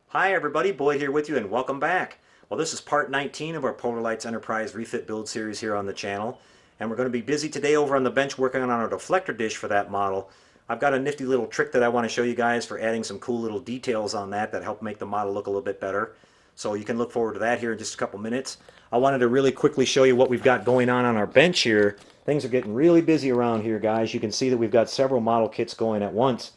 Hi everybody, Boyd here with you and welcome back. Well, this is part 19 of our Polar Lights Enterprise Refit build series here on the channel. And we're going to be busy today over on the bench working on our deflector dish for that model. I've got a nifty little trick that I want to show you guys for adding some cool little details on that help make the model look a little bit better. So you can look forward to that here in just a couple minutes. I wanted to really quickly show you what we've got going on our bench here. Things are getting really busy around here, guys. You can see that we've got several model kits going at once.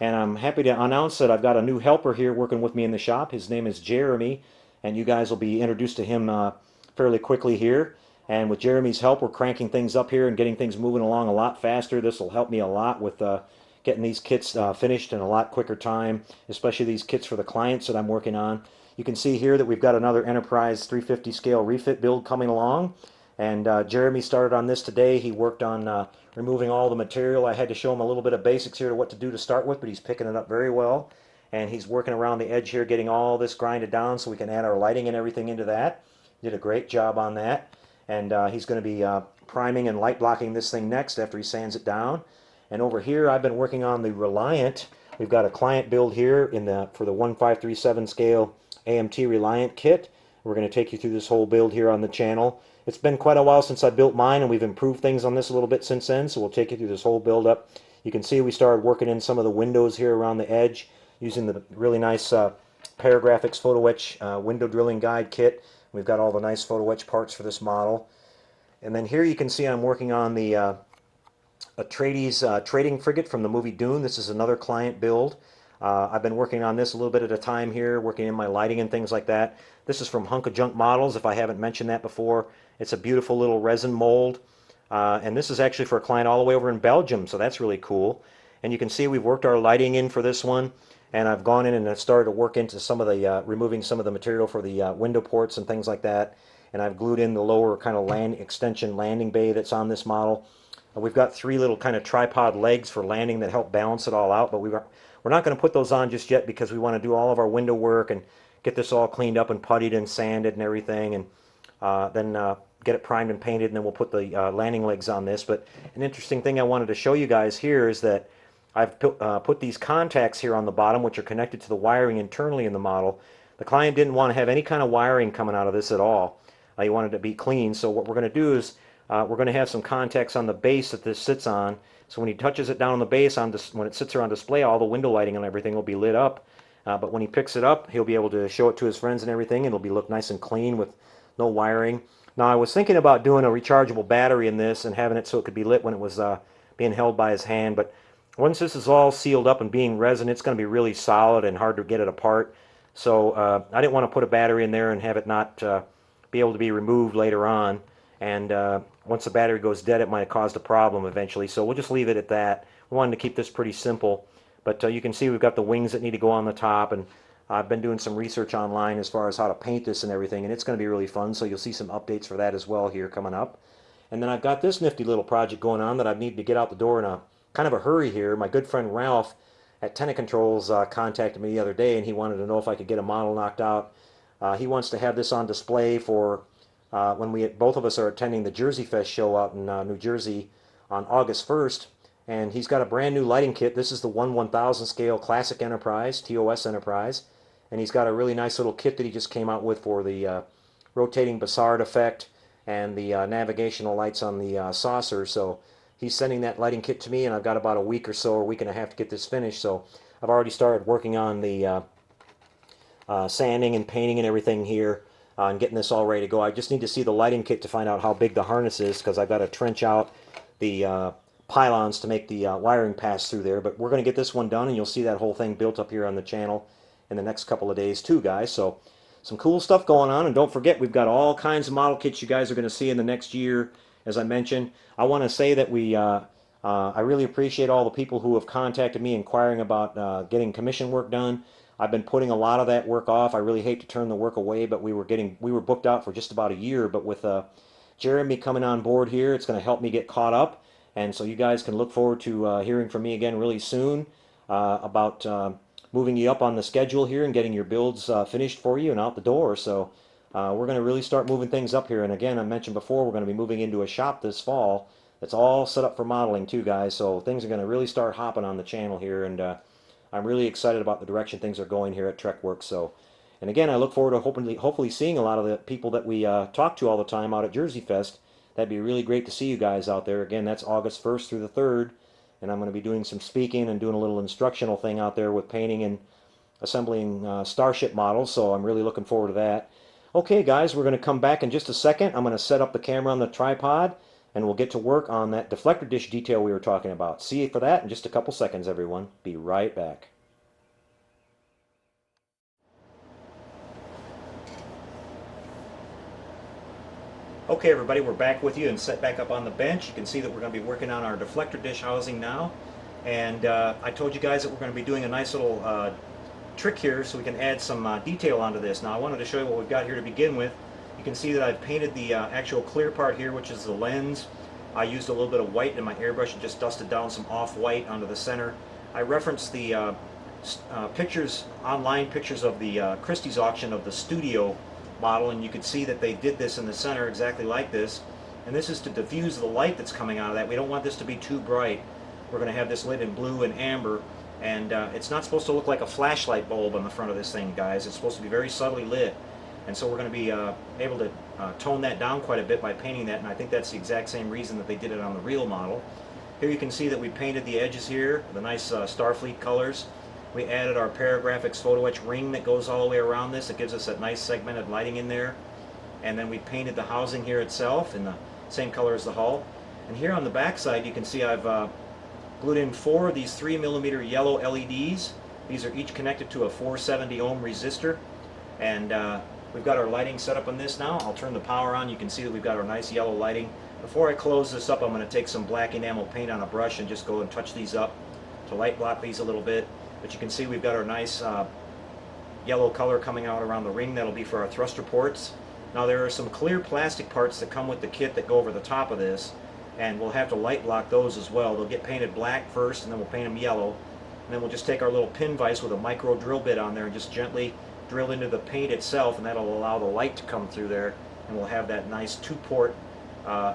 And I'm happy to announce that I've got a new helper here working with me in the shop. His name is Jeremy, and you guys will be introduced to him fairly quickly here. And with Jeremy's help, we're cranking things up here and getting things moving along a lot faster. This will help me a lot with getting these kits finished in a lot quicker time, especially these kits for the clients that I'm working on. You can see here that we've got another Enterprise 350 scale refit build coming along. And Jeremy started on this today. He worked on removing all the material. I had to show him a little bit of basics here to what to do to start with, but he's picking it up very well. And he's working around the edge here, getting all this grinded down so we can add our lighting and everything into that. Did a great job on that. And he's going to be priming and light blocking this thing next after he sands it down. And over here, I've been working on the Reliant. We've got a client build here for the 1537 scale AMT Reliant kit. We're going to take you through this whole build here on the channel. It's been quite a while since I built mine, and we've improved things on this a little bit since then, so we'll take you through this whole build up. You can see we started working in some of the windows here around the edge using the really nice Paragraphics Photo Etch window drilling guide kit. We've got all the nice photo etch parts for this model. And then here you can see I'm working on the Atreides trading frigate from the movie Dune. This is another client build. I've been working on this a little bit at a time here, working in my lighting and things like that. This is from Hunk of Junk Models, if I haven't mentioned that before. It's a beautiful little resin mold. And this is actually for a client all the way over in Belgium, so that's really cool. And you can see we've worked our lighting in for this one. And I've gone in and I've started to work into some of the, removing some of the material for the window ports and things like that. And I've glued in the lower kind of extension landing bay that's on this model. We've got three little kind of tripod legs for landing that help balance it all out, but we're not going to put those on just yet because we want to do all of our window work and get this all cleaned up and puttied and sanded and everything, and then get it primed and painted, and then we'll put the landing legs on this. But an interesting thing I wanted to show you guys here is that I've put these contacts here on the bottom, which are connected to the wiring internally in the model. The client didn't want to have any kind of wiring coming out of this at all. He wanted it to be clean, so what we're going to do is we're going to have some contacts on the base that this sits on. So when he touches it down on the base, when it sits here on display, all the window lighting and everything will be lit up. But when he picks it up, he'll be able to show it to his friends and everything. It'll look nice and clean with no wiring. Now, I was thinking about doing a rechargeable battery in this and having it so it could be lit when it was being held by his hand. But once this is all sealed up and being resin, it's going to be really solid and hard to get it apart. So I didn't want to put a battery in there and have it not be able to be removed later on. And once the battery goes dead, it might have caused a problem eventually. So we'll just leave it at that. We wanted to keep this pretty simple. But you can see we've got the wings that need to go on the top. And I've been doing some research online as far as how to paint this and everything. And it's going to be really fun. So you'll see some updates for that as well here coming up. And then I've got this nifty little project going on that I need to get out the door in a kind of a hurry here. My good friend Ralph at Tenant Controls contacted me the other day, and he wanted to know if I could get a model knocked out. He wants to have this on display for when both of us are attending the Jersey Fest show out in New Jersey on August 1st. And he's got a brand new lighting kit. This is the 1/1000 scale Classic Enterprise, TOS Enterprise. And he's got a really nice little kit that he just came out with for the rotating Bassard effect and the navigational lights on the saucer. So he's sending that lighting kit to me, and I've got about a week or so, or a week and a half to get this finished. So I've already started working on the sanding and painting and everything here. And getting this all ready to go. I just need to see the lighting kit to find out how big the harness is, because I've got to trench out the pylons to make the wiring pass through there. But we're going to get this one done, and you'll see that whole thing built up here on the channel in the next couple of days too, guys. So some cool stuff going on. And don't forget, we've got all kinds of model kits you guys are going to see in the next year. As I mentioned, I want to say that I really appreciate all the people who have contacted me inquiring about getting commission work done. I've been putting a lot of that work off. I really hate to turn the work away, but we were booked out for just about a year. But with Jeremy coming on board here, it's going to help me get caught up. And so you guys can look forward to hearing from me again really soon about moving you up on the schedule here and getting your builds finished for you and out the door. So we're going to really start moving things up here. And again, I mentioned before, we're going to be moving into a shop this fall that's all set up for modeling too, guys. So things are going to really start hopping on the channel here, and I'm really excited about the direction things are going here at TrekWorks. So, and again, I look forward to hopefully seeing a lot of the people that we talk to all the time out at Jersey Fest. That'd be really great to see you guys out there. Again, that's August 1st through the 3rd, and I'm going to be doing some speaking and doing a little instructional thing out there with painting and assembling Starship models, so I'm really looking forward to that. Okay, guys, we're going to come back in just a second. I'm going to set up the camera on the tripod, and we'll get to work on that deflector dish detail we were talking about. See you for that in just a couple seconds, everyone. Be right back. Okay, everybody, we're back with you and set back up on the bench. You can see that we're going to be working on our deflector dish housing now. And I told you guys that we're going to be doing a nice little trick here so we can add some detail onto this. Now I wanted to show you what we've got here to begin with. You can see that I've painted the actual clear part here, which is the lens. I used a little bit of white in my airbrush and just dusted down some off-white onto the center. I referenced the pictures, online pictures of the Christie's auction of the studio model, and you can see that they did this in the center exactly like this. And this is to diffuse the light that's coming out of that. We don't want this to be too bright. We're going to have this lit in blue and amber, and it's not supposed to look like a flashlight bulb on the front of this thing, guys. It's supposed to be very subtly lit, and so we're going to be able to tone that down quite a bit by painting that, and I think that's the exact same reason that they did it on the real model. Here you can see that we painted the edges here, the nice Starfleet colors. We added our Paragraphics photo etch ring that goes all the way around this. It gives us that nice segmented lighting in there. And then we painted the housing here itself in the same color as the hull. And here on the back side you can see I've glued in 4 of these 3mm yellow LEDs. These are each connected to a 470 ohm resistor. And we've got our lighting set up on this now. I'll turn the power on. You can see that we've got our nice yellow lighting. Before I close this up, I'm going to take some black enamel paint on a brush and just go and touch these up to light block these a little bit. But you can see we've got our nice yellow color coming out around the ring. That'll be for our thruster ports. Now there are some clear plastic parts that come with the kit that go over the top of this, and we'll have to light block those as well. They'll get painted black first, and then we'll paint them yellow. And then we'll just take our little pin vise with a micro drill bit on there and just gently drill into the paint itself, and that'll allow the light to come through there, and we'll have that nice 2-port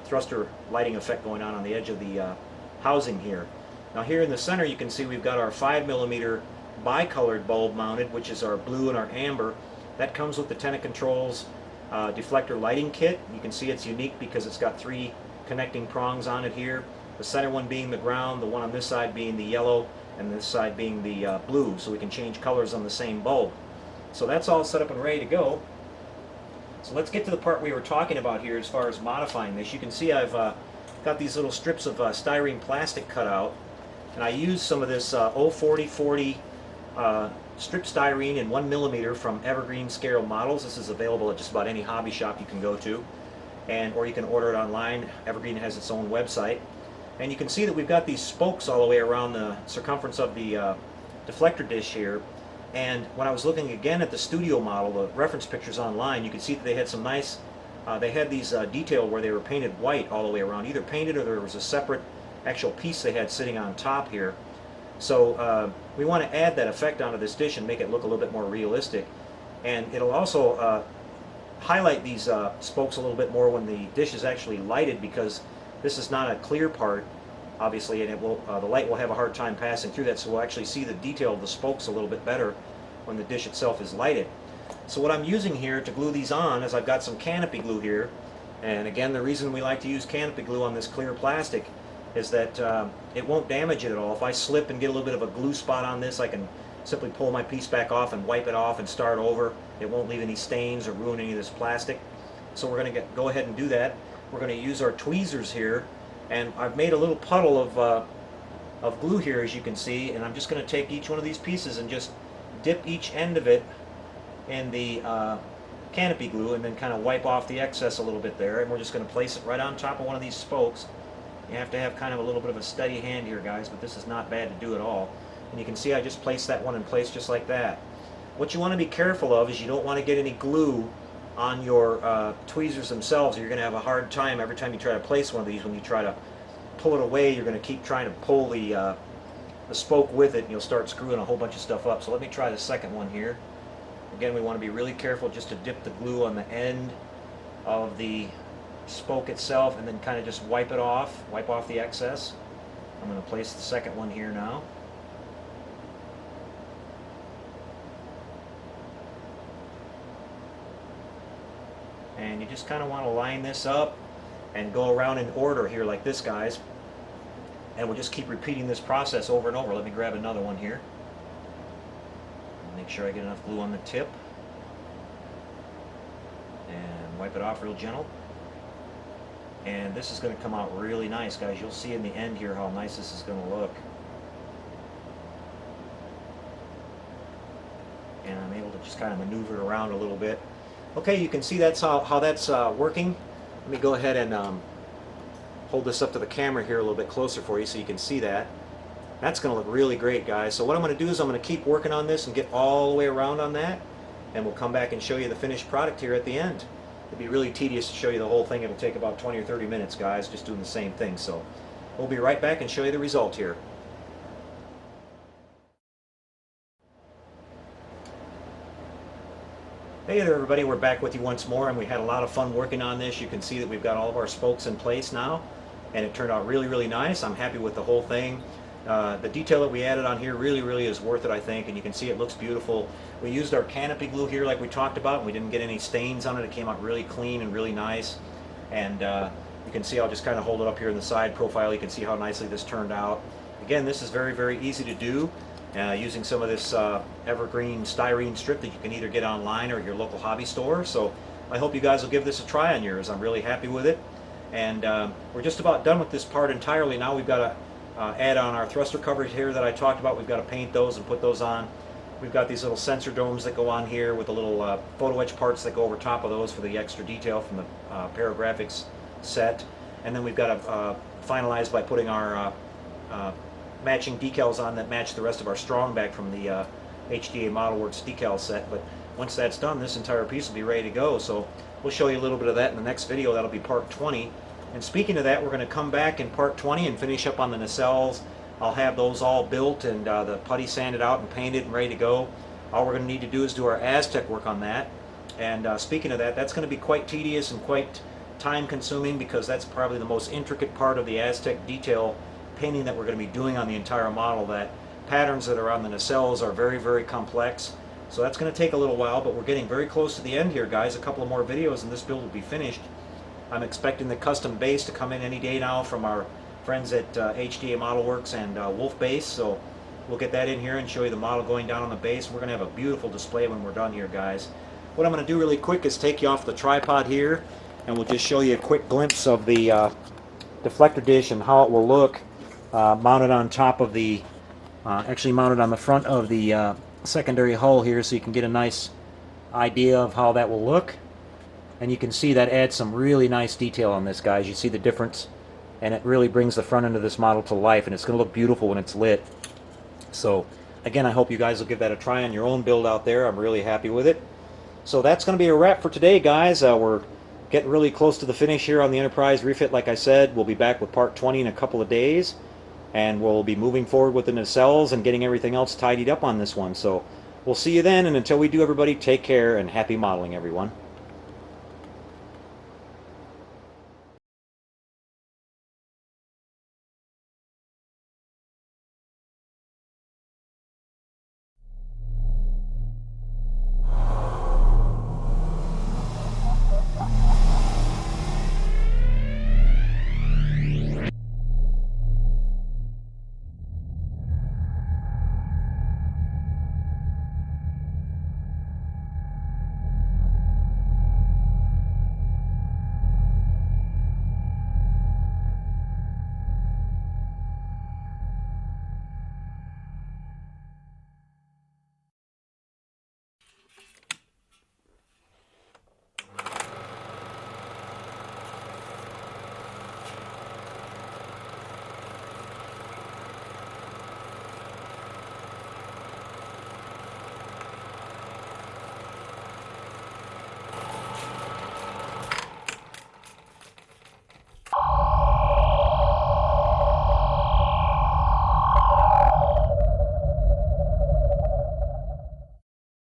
thruster lighting effect going on the edge of the housing here. Now here in the center you can see we've got our 5mm bicolored bulb mounted, which is our blue and our amber. That comes with the Tenant Controls deflector lighting kit. You can see it's unique because it's got 3 connecting prongs on it here. The center one being the ground, the one on this side being the yellow, and this side being the blue, so we can change colors on the same bulb. So that's all set up and ready to go. So let's get to the part we were talking about here as far as modifying this. You can see I've got these little strips of styrene plastic cut out, and I used some of this 04040 strip styrene in 1mm from Evergreen Scale Models. This is available at just about any hobby shop you can go to, or you can order it online. Evergreen has its own website. And you can see that we've got these spokes all the way around the circumference of the deflector dish here. And when I was looking again at the studio model, the reference pictures online, you can see that they had some nice, they had these detail where they were painted white all the way around, either painted or there was a separate actual piece they had sitting on top here. So we want to add that effect onto this dish and make it look a little bit more realistic. And it'll also highlight these spokes a little bit more when the dish is actually lighted, because this is not a clear part, obviously, and it will the light will have a hard time passing through that, so we'll actually see the detail of the spokes a little bit better when the dish itself is lighted. So what I'm using here to glue these on is I've got some canopy glue here, and again, the reason we like to use canopy glue on this clear plastic is that it won't damage it at all. If I slip and get a little bit of a glue spot on this, I can simply pull my piece back off and wipe it off and start over. It won't leave any stains or ruin any of this plastic. So we're going to go ahead and do that. We're going to use our tweezers here, and I've made a little puddle of glue here, as you can see, and I'm just going to take each one of these pieces and just dip each end of it in the canopy glue, and then kind of wipe off the excess a little bit there, and we're just going to place it right on top of one of these spokes. You have to have kind of a little bit of a steady hand here, guys, but this is not bad to do at all. And you can see I just placed that one in place just like that. What you want to be careful of is you don't want to get any glue on your tweezers themselves, or you're going to have a hard time every time you try to place one of these. When you try to pull it away, you're going to keep trying to pull the spoke with it, and you'll start screwing a whole bunch of stuff up. So let me try the second one here. Again, we want to be really careful just to dip the glue on the end of the spoke itself and then kind of just wipe off the excess. I'm going to place the second one here now. And you just kind of want to line this up and go around in order here like this, guys. And we'll just keep repeating this process over and over. Let me grab another one here. Make sure I get enough glue on the tip. And wipe it off real gentle. And this is going to come out really nice, guys. You'll see in the end here how nice this is going to look. And I'm able to just kind of maneuver it around a little bit. Okay, you can see that's how that's working. Let me go ahead and hold this up to the camera here a little bit closer for you so you can see that. That's going to look really great, guys. So what I'm going to do is I'm going to keep working on this and get all the way around on that, and we'll come back and show you the finished product here at the end. It'd be really tedious to show you the whole thing. It'll take about 20 or 30 minutes, guys, just doing the same thing. So we'll be right back and show you the result here. Hey there, everybody. We're back with you once more, and we had a lot of fun working on this. You can see that we've got all of our spokes in place now, and it turned out really, really nice. I'm happy with the whole thing. The detail that we added on here really is worth it, I think, and you can see it looks beautiful. We used our canopy glue here like we talked about, and we didn't get any stains on it. It came out really clean and really nice. And you can see, I'll just kind of hold it up here in the side profile. You can see how nicely this turned out. Again, this is very easy to do using some of this evergreen styrene strip that you can either get online or at your local hobby store. So I hope you guys will give this a try on yours. I'm really happy with it. And we're just about done with this part entirely. Now we've got to add on our thruster covers here that I talked about. We've got to paint those and put those on. We've got these little sensor domes that go on here with the little photo etch parts that go over top of those for the extra detail from the Paragraphics set. And then we've got to finalize by putting our matching decals on that match the rest of our strong back from the HDA ModelWorks decal set. But once that's done, this entire piece will be ready to go. So we'll show you a little bit of that in the next video. That'll be part 20. And speaking of that, we're going to come back in part 20 and finish up on the nacelles. I'll have those all built and the putty sanded out and painted and ready to go. All we're going to need to do is do our Aztec work on that. And speaking of that, that's going to be quite tedious and quite time consuming, because that's probably the most intricate part of the Aztec detail painting that we're going to be doing on the entire model. That patterns that are on the nacelles are very complex. So that's going to take a little while, but we're getting very close to the end here, guys. A couple of more videos and this build will be finished. I'm expecting the custom base to come in any day now from our friends at HDA ModelWorks and Wolf Base. So we'll get that in here and show you the model going down on the base. We're going to have a beautiful display when we're done here, guys. What I'm going to do really quick is take you off the tripod here, and we'll just show you a quick glimpse of the deflector dish and how it will look mounted on top of the, actually mounted on the front of the secondary hull here, so you can get a nice idea of how that will look. And you can see that adds some really nice detail on this, guys. You see the difference, and it really brings the front end of this model to life, and it's going to look beautiful when it's lit. So again, I hope you guys will give that a try on your own build out there. I'm really happy with it. So that's going to be a wrap for today, guys. We're getting really close to the finish here on the Enterprise Refit. Like I said, we'll be back with part 20 in a couple of days, and we'll be moving forward with the nacelles and getting everything else tidied up on this one. So we'll see you then, and until we do, everybody, take care and happy modeling, everyone.